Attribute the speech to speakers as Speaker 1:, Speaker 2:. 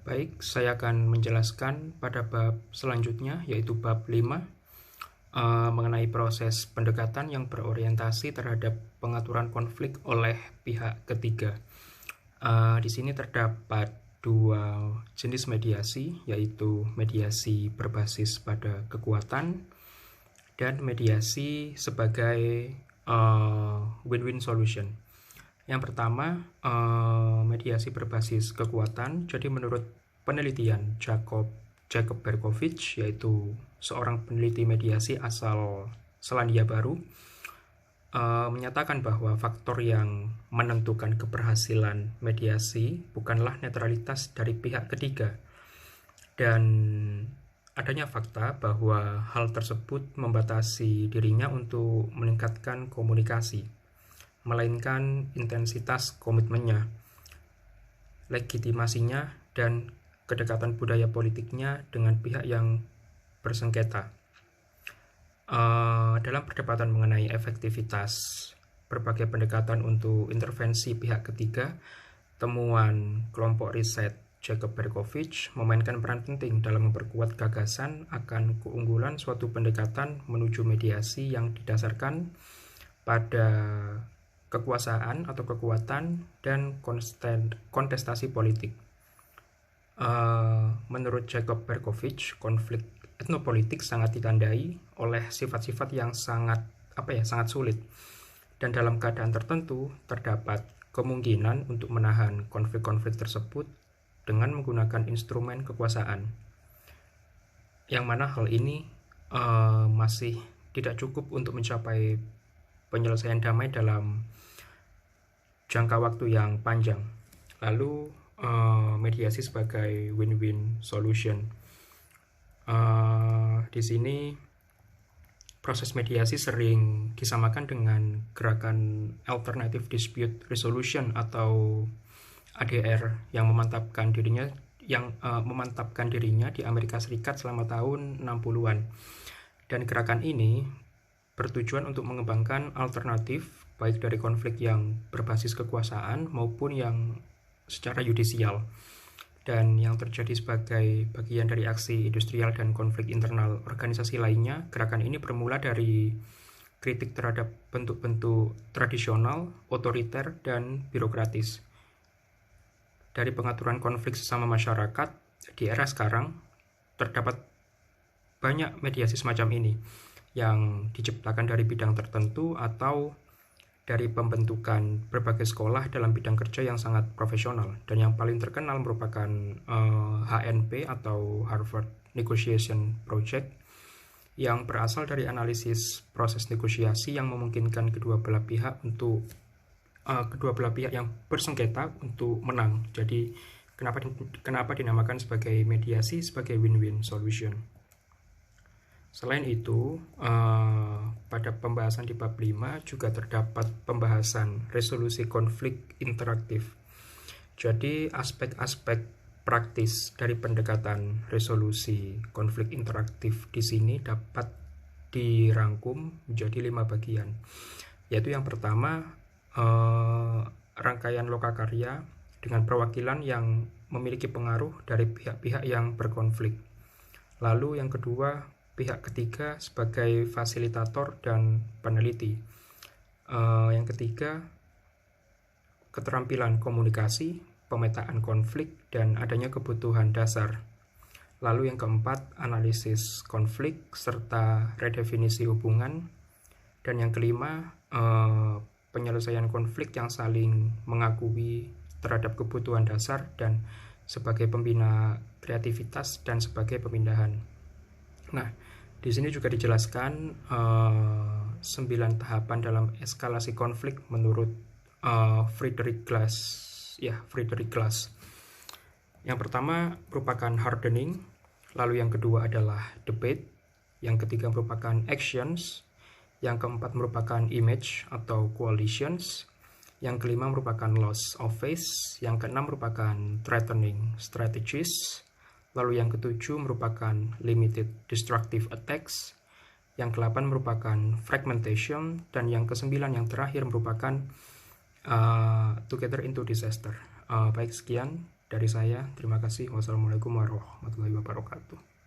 Speaker 1: Baik, saya akan menjelaskan pada bab selanjutnya, yaitu bab 5, mengenai proses pendekatan yang berorientasi terhadap pengaturan konflik oleh pihak ketiga. Di sini terdapat dua jenis mediasi, yaitu mediasi berbasis pada kekuatan dan mediasi sebagai win-win solution. Yang pertama, mediasi berbasis kekuatan. Jadi menurut penelitian Jacob Berkovich, yaitu seorang peneliti mediasi asal Selandia Baru, menyatakan bahwa faktor yang menentukan keberhasilan mediasi bukanlah netralitas dari pihak ketiga, dan adanya fakta bahwa hal tersebut membatasi dirinya untuk meningkatkan komunikasi, melainkan intensitas komitmennya, legitimasinya, dan kedekatan budaya politiknya dengan pihak yang bersengketa. Dalam perdebatan mengenai efektivitas berbagai pendekatan untuk intervensi pihak ketiga, temuan kelompok riset Jacob Berkovich memainkan peran penting dalam memperkuat gagasan akan keunggulan suatu pendekatan menuju mediasi yang didasarkan pada kekuasaan atau kekuatan dan kontestasi politik. Menurut Jacob Berkovich, konflik etnopolitik sangat ditandai oleh sifat-sifat yang sangat sulit, dan dalam keadaan tertentu terdapat kemungkinan untuk menahan konflik-konflik tersebut dengan menggunakan instrumen kekuasaan, yang mana hal ini masih tidak cukup untuk mencapai penyelesaian damai dalam jangka waktu yang panjang. Lalu mediasi sebagai win-win solution. Di sini proses mediasi sering disamakan dengan gerakan Alternative Dispute Resolution atau ADR yang memantapkan dirinya di Amerika Serikat selama tahun 60-an. Dan gerakan ini bertujuan untuk mengembangkan alternatif baik dari konflik yang berbasis kekuasaan maupun yang secara yudisial, dan yang terjadi sebagai bagian dari aksi industrial dan konflik internal organisasi lainnya. Gerakan ini bermula dari kritik terhadap bentuk-bentuk tradisional, otoriter, dan birokratis. Dari pengaturan konflik sesama masyarakat, di era sekarang terdapat banyak mediasi semacam ini yang diciptakan dari bidang tertentu atau dari pembentukan berbagai sekolah dalam bidang kerja yang sangat profesional, dan yang paling terkenal merupakan HNP atau Harvard Negotiation Project, yang berasal dari analisis proses negosiasi yang memungkinkan kedua belah pihak yang bersengketa untuk menang. Jadi kenapa dinamakan sebagai mediasi sebagai win-win solution. Selain itu, pada pembahasan di bab 5 juga terdapat pembahasan resolusi konflik interaktif. Jadi aspek-aspek praktis dari pendekatan resolusi konflik interaktif di sini dapat dirangkum menjadi 5 bagian. Yaitu yang pertama, rangkaian lokakarya dengan perwakilan yang memiliki pengaruh dari pihak-pihak yang berkonflik. Lalu yang kedua, pihak ketiga sebagai fasilitator dan peneliti. Yang ketiga, keterampilan komunikasi, pemetaan konflik, dan adanya kebutuhan dasar. Lalu yang keempat, analisis konflik serta redefinisi hubungan. Dan yang kelima, penyelesaian konflik yang saling mengakui terhadap kebutuhan dasar dan sebagai pembina kreativitas dan sebagai pemindahan. Nah, di sini juga dijelaskan 9 tahapan dalam eskalasi konflik menurut Frederick Glass. Yang pertama merupakan hardening, lalu yang kedua adalah debate, yang ketiga merupakan actions, yang keempat merupakan image atau coalitions, yang kelima merupakan loss of face, yang keenam merupakan threatening strategies, lalu yang ketujuh merupakan limited destructive attacks, yang ke-8 merupakan fragmentation, dan yang ke-9 yang terakhir merupakan together into disaster. Baik, sekian dari saya. Terima kasih. Wassalamualaikum warahmatullahi wabarakatuh.